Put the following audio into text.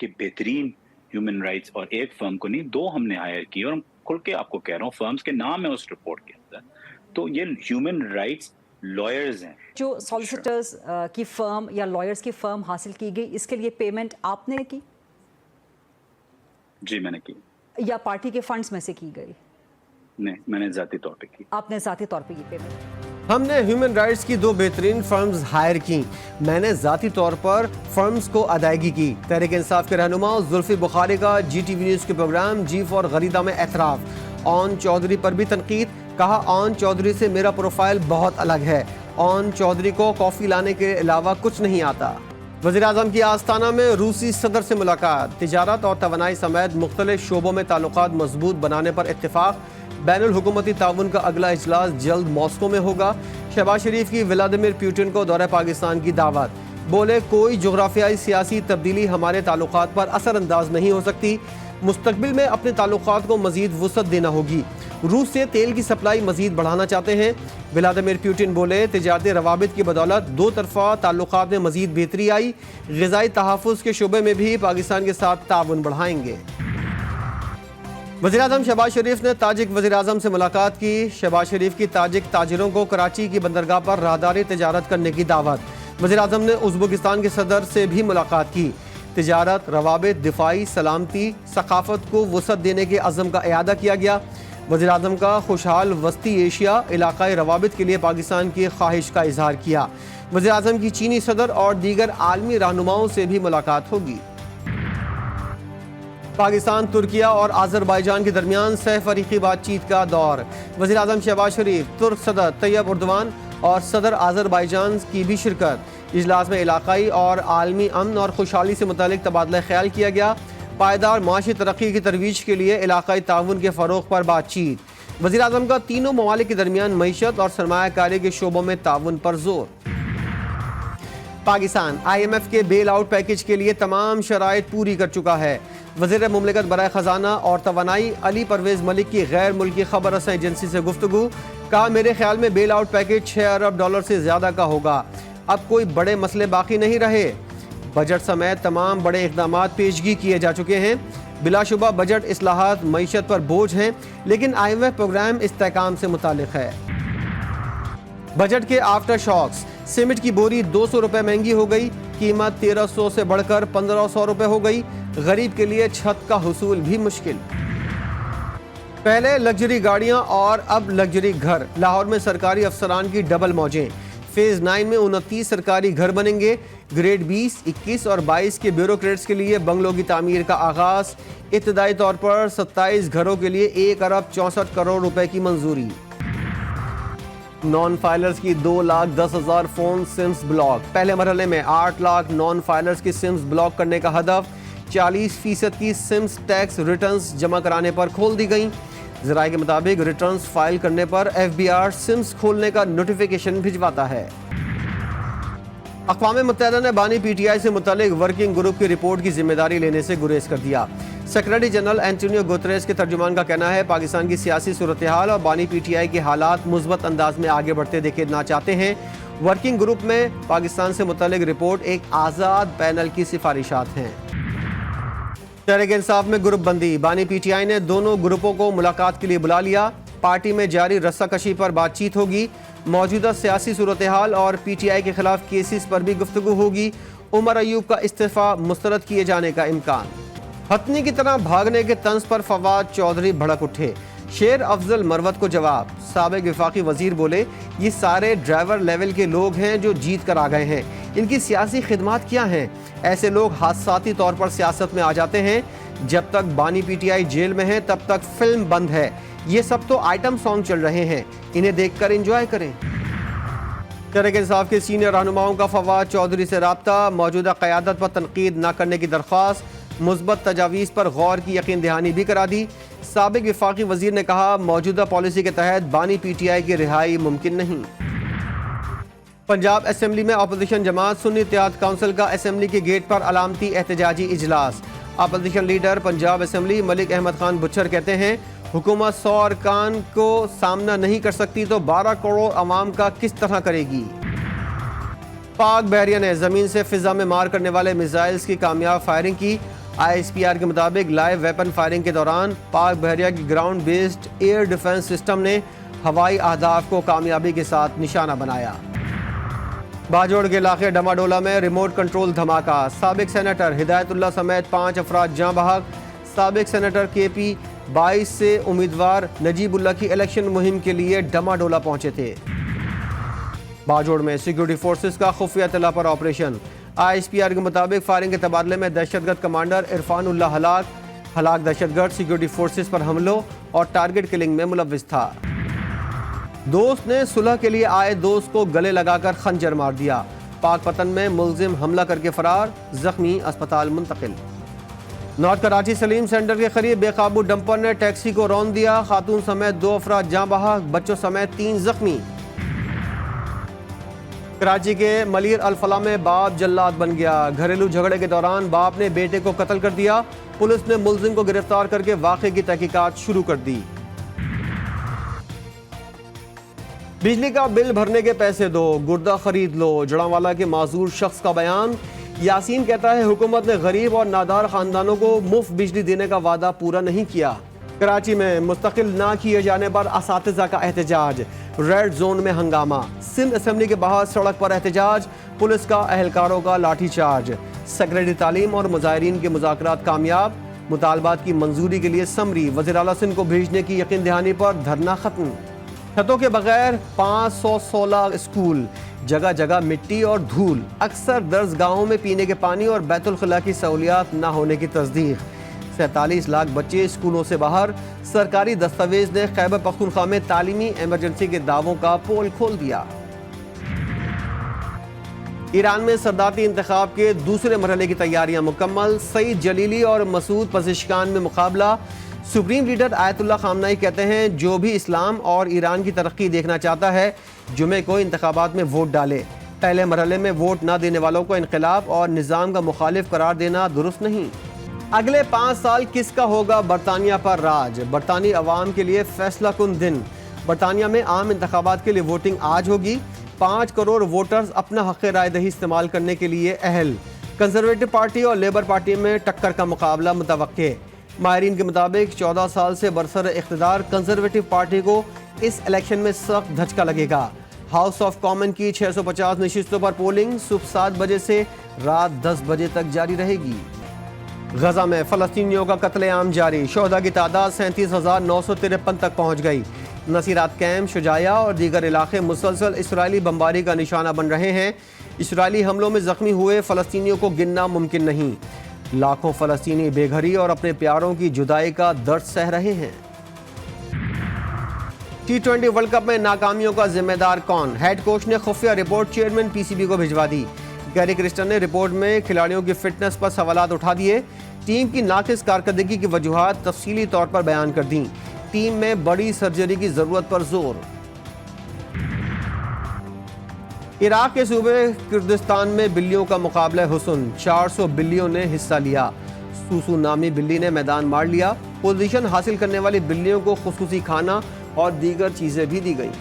کے بہترین human rights, اور ایک فرم کو نہیں 2 ہم نے ہائر کی، اور کھل کے آپ کو کہہ رہا ہوں فرمز کے نام ہے اس رپورٹ کے اندر. تو یہ ہیومن رائٹس لائرز ہیں. جو سالیسیٹرز کی فرم یا لائرز کی فرم حاصل کی گئی، اس کے لیے پیمنٹ آپ نے کی جی میں نے کی. یا پارٹی کے فنڈز میں سے کی گئی؟ نہیں، میں نے ذاتی طور پہ کی. آپ نے ذاتی طور پہ یہ پیمنٹ؟ ہم نے ہیومن رائٹس کی 2 بہترین فرمز ہائر کی، میں نے ذاتی طور پر فرمز کو ادائیگی کی. تحریک انصاف کے رہنما زلفی بخاری کا جی ٹی وی نیوز کے پروگرام جی فار غریدہ میں اعتراف. اون چودھری پر بھی تنقید، کہا اون چودھری سے میرا پروفائل بہت الگ ہے، اون چودھری کو کافی لانے کے علاوہ کچھ نہیں آتا. وزیراعظم کی آستانہ میں روسی صدر سے ملاقات، تجارت اور توانائی سمیت مختلف شعبوں میں تعلقات مضبوط بنانے پر اتفاق. بین الحکومتی تعاون کا اگلا اجلاس جلد ماسکو میں ہوگا. شہباز شریف کی ولادیمیر پوٹن کو دورہ پاکستان کی دعوت، بولے کوئی جغرافیائی سیاسی تبدیلی ہمارے تعلقات پر اثر انداز نہیں ہو سکتی، مستقبل میں اپنے تعلقات کو مزید وسعت دینا ہوگی. روس سے تیل کی سپلائی مزید بڑھانا چاہتے ہیں. ولادیمیر پوٹن بولے تجارتی روابط کی بدولت 2 طرفہ تعلقات میں مزید بہتری آئی، غذائی تحفظ کے شعبے میں بھی پاکستان کے ساتھ تعاون بڑھائیں گے. وزیراعظم شہباز شریف نے تاجک وزیراعظم سے ملاقات کی. شہباز شریف کی تاجک تاجروں کو کراچی کی بندرگاہ پر راہداری تجارت کرنے کی دعوت. وزیراعظم نے ازبکستان کے صدر سے بھی ملاقات کی. تجارت، روابط، دفاعی، سلامتی، ثقافت کو وسعت دینے کے عزم کا اعادہ کیا گیا. وزیراعظم کا خوشحال وسطی ایشیا علاقائی روابط کے لیے پاکستان کی خواہش کا اظہار کیا. وزیراعظم کی چینی صدر اور دیگر عالمی رہنماؤں سے بھی ملاقات ہوگی. پاکستان، ترکیہ اور آذربائیجان کے درمیان سہ فریقی بات چیت کا دور. وزیراعظم شہباز شریف، ترک صدر طیب اردوان اور صدر آذربائیجان کی بھی شرکت. اجلاس میں علاقائی اور عالمی امن اور خوشحالی سے متعلق تبادلہ خیال کیا گیا. پائیدار معاشی ترقی کی ترویج کے لیے علاقائی تعاون کے فروغ پر بات چیت. وزیراعظم کا تینوں ممالک کے درمیان معیشت اور سرمایہ کاری کے شعبوں میں تعاون پر زور. پاکستان آئی ایم ایف کے بیل آؤٹ پیکج کے لیے تمام شرائط پوری کر چکا ہے. وزیر مملکت برائے خزانہ اور توانائی علی پرویز ملک کی غیر ملکی خبر رساں ایجنسی سے گفتگو، کہا میرے خیال میں بیل آؤٹ پیکج 6 ارب ڈالر سے زیادہ کا ہوگا. اب کوئی بڑے مسئلے باقی نہیں رہے. بجٹ سمیت تمام بڑے اقدامات پیشگی کیے جا چکے ہیں. بلا شبہ بجٹ اصلاحات معیشت پر بوجھ ہیں، لیکن آئی ایم ایف پروگرام استحکام سے متعلق ہے. بجٹ کے آفٹر شاکس، سیمنٹ کی بوری 200 روپے مہنگی ہو گئی، قیمت 1300 سے بڑھ کر 1500 روپے ہو گئی. غریب کے لیے چھت کا حصول بھی مشکل. پہلے لگژری گاڑیاں اور اب لگژری گھر، لاہور میں سرکاری افسران کی ڈبل موجیں. فیز 9 میں 29 سرکاری گھر بنیں گے. گریڈ 20، 21 اور 22 کے بیوروکریٹس کے لیے بنگلوں کی تعمیر کا آغاز. ابتدائی طور پر 27 گھروں کے لیے 1 ارب 64 کروڑ روپے کی منظوری. نان فائلرز کی 2,10,000 فون سمز بلاک. پہلے مرحلے میں 8 لاکھ نان فائلرز کی سمز بلاک کرنے کا ہدف. 40% کی سمز ٹیکس ریٹرنز جمع کرانے پر کھول دی گئیں. ذرائع کے مطابق ریٹرنز فائل کرنے پر ایف بی آر سمز کھولنے کا نوٹیفیکیشن بھجواتا ہے. اقوام متحدہ نے بانی پی ٹی آئی سے متعلق ورکنگ گروپ کی رپورٹ کی ذمہ داری لینے سے گریز کر دیا. سیکرٹری جنرل اینٹونیو گوتریس کے ترجمان کا کہنا ہے پاکستان کی سیاسی صورتحال اور بانی پی ٹی آئی کے حالات مثبت انداز میں آگے بڑھتے دیکھنا چاہتے ہیں. ورکنگ گروپ میں پاکستان سے متعلق رپورٹ ایک آزاد پینل کی سفارشات ہیں. تحریک انصاف میں گروپ بندی، بانی پی ٹی آئی نے دونوں گروپوں کو ملاقات کے لیے بلا لیا. پارٹی میں جاری رسہ کشی پر بات چیت ہوگی. موجودہ سیاسی صورتحال اور پی ٹی آئی کے خلاف کیسز پر بھی گفتگو ہوگی. عمر ایوب کا استعفیٰ مسترد کیے جانے کا امکان. ہتھنی کی طرح بھاگنے کے طنز پر فواد چودھری بھڑک اٹھے. شیر افضل مروت کو جواب. سابق وفاقی وزیر بولے یہ سارے ڈرائیور لیول کے لوگ ہیں جو جیت کر آ گئے ہیں، ان کی سیاسی خدمات کیا ہیں؟ ایسے لوگ حادثاتی طور پر سیاست میں آ جاتے ہیں. جب تک بانی پی ٹی آئی جیل میں ہے تب تک فلم بند ہے. یہ سب تو آئٹم سانگ چل رہے ہیں، انہیں دیکھ کر انجوائے کریں. تحریک انصاف کے سینئر رہنماؤں کا فواد چودھری سے رابطہ. موجودہ قیادت پر تنقید نہ کرنے کی درخواست. مثبت تجاویز پر غور کی یقین دہانی بھی کرا دی. سابق وفاقی وزیر نے کہا موجودہ پالیسی کے تحت بانی پی ٹی آئی کی رہائی ممکن نہیں. پنجاب اسمبلی میں اپوزیشن جماعت سنی اتحاد کونسل کا اسمبلی کے گیٹ پر علامتی احتجاجی اجلاس. Opposition leader Punjab assembly Malik Ahmad Khan بچھر کہتے ہیں حکومت 100 ارکان کو سامنا نہیں کر سکتی تو 12 کروڑ عوام کا کس طرح کرے گی. پاک بحریہ نے زمین سے فضا میں مار کرنے والے میزائلز کی کامیاب فائرنگ کی. ISPR کے مطابق لائیو ویپن فائرنگ کے دوران پاک بحریہ کی ground based air defence system نے ہوائی اہداف کو کامیابی کے ساتھ نشانہ بنایا۔ باجوڑ کے علاقے ڈماڈولا میں ریموٹ کنٹرول دھماکہ، سابق سینیٹر ہدایت اللہ سمیت 5 افراد جاں بحق۔ سابق سینیٹر KP 22 سے امیدوار نجیب اللہ کی الیکشن مہم کے لیے ڈماڈولا پہنچے تھے۔ باجوڑ میں سیکیورٹی فورسز کا خفیہ اطلاع پر آپریشن، ISPR کے مطابق فائرنگ کے تبادلے میں دہشت گرد کمانڈر عرفان اللہ ہلاک دہشت گرد سیکیورٹی فورسز پر حملوں اور ٹارگٹ کلنگ میں ملوث تھا۔ دوست نے صلح کے لیے آئے دوست کو گلے لگا کر خنجر مار دیا، پاک پتن میں ملزم حملہ کر کے فرار، زخمی اسپتال منتقل۔ نارتھ کراچی سلیم سینٹر کے قریب بے قابو ڈمپر نے ٹیکسی کو رون دیا، خاتون سمیت 2 افراد جاں بحق، بچوں سمیت 3 زخمی۔ کراچی کے ملیر الفلاح میں باپ جلاد بن گیا، گھریلو جھگڑے کے دوران باپ نے بیٹے کو قتل کر دیا، پولیس نے ملزم کو گرفتار کر کے واقعے کی تحقیقات شروع کر دی۔ بجلی کا بل بھرنے کے پیسے دو، گردہ خرید لو، جڑانوالا کے معذور شخص کا بیان۔ یاسین کہتا ہے حکومت نے غریب اور نادار خاندانوں کو مفت بجلی دینے کا وعدہ پورا نہیں کیا۔ کراچی میں مستقل نہ کیے جانے پر اساتذہ کا احتجاج، ریڈ زون میں ہنگامہ، سندھ اسمبلی کے باہر سڑک پر احتجاج، پولیس کا اہلکاروں کا لاٹھی چارج۔ سیکرٹری تعلیم اور مظاہرین کے مذاکرات کامیاب، مطالبات کی منظوری کے لیے سمری وزیر اعلیٰ سندھ کو بھیجنے کی یقین دہانی پر دھرنا ختم۔ چھتوں کے بغیر 516 اسکول، جگہ جگہ مٹی اور دھول، اکثر درس گاہوں میں پینے کے پانی اور بیت الخلاء کی سہولیات نہ ہونے کی تصدیق۔ 47 لاکھ بچے اسکولوں سے باہر، سرکاری دستاویز نے خیبر پختونخوا میں تعلیمی ایمرجنسی کے دعووں کا پول کھول دیا۔ ایران میں صدارتی انتخاب کے دوسرے مرحلے کی تیاریاں مکمل، سعید جلیلی اور مسعود پزشکان میں مقابلہ۔ سپریم لیڈر آیت اللہ خامنہئی کہتے ہیں جو بھی اسلام اور ایران کی ترقی دیکھنا چاہتا ہے جمعے کو انتخابات میں ووٹ ڈالے، پہلے مرحلے میں ووٹ نہ دینے والوں کو انقلاب اور نظام کا مخالف قرار دینا درست نہیں۔ اگلے 5 سال کس کا ہوگا برطانیہ پر راج، برطانوی عوام کے لیے فیصلہ کن دن۔ برطانیہ میں عام انتخابات کے لیے ووٹنگ آج ہوگی، 5 کروڑ ووٹرز اپنا حق رائے دہی استعمال کرنے کے لیے اہل۔ کنزرویٹو پارٹی اور لیبر پارٹی میں ٹکر کا مقابلہ متوقع۔ ماہرین کے مطابق 14 سال سے برسر اقتدار کنزرویٹو پارٹی کو اس الیکشن میں سخت دھچکا لگے گا۔ ہاؤس آف کامن کی 650 نشستوں پر پولنگ صبح 7 بجے سے رات 10 بجے تک جاری رہے گی۔ غزہ میں فلسطینیوں کا قتل عام جاری، شہداء کی تعداد 37,953 تک پہنچ گئی۔ نصیرات کیمپ، شجاعیہ اور دیگر علاقے مسلسل اسرائیلی بمباری کا نشانہ بن رہے ہیں۔ اسرائیلی حملوں میں زخمی ہوئے فلسطینیوں کو گننا ممکن نہیں، لاکھوں فلسطینی بے گھری اور اپنے پیاروں کی جدائی کا درد سہ رہے ہیں۔ T20 ورلڈ کپ میں ناکامیوں کا ذمہ دار کون؟ ہیڈ کوچ نے خفیہ رپورٹ چیئرمین PCB کو بھجوا دی۔ گیری کرسٹن نے رپورٹ میں کھلاڑیوں کی فٹنس پر سوالات اٹھا دیے، ٹیم کی ناقص کارکردگی کی وجوہات تفصیلی طور پر بیان کر دیں، ٹیم میں بڑی سرجری کی ضرورت پر زور۔ عراق کے صوبے کردستان میں بلیوں کا مقابلہ حسن، 400 بلیوں نے حصہ لیا، سوسو نامی بلی نے میدان مار لیا، پوزیشن حاصل کرنے والی بلیوں کو خصوصی کھانا اور دیگر چیزیں بھی دی گئیں۔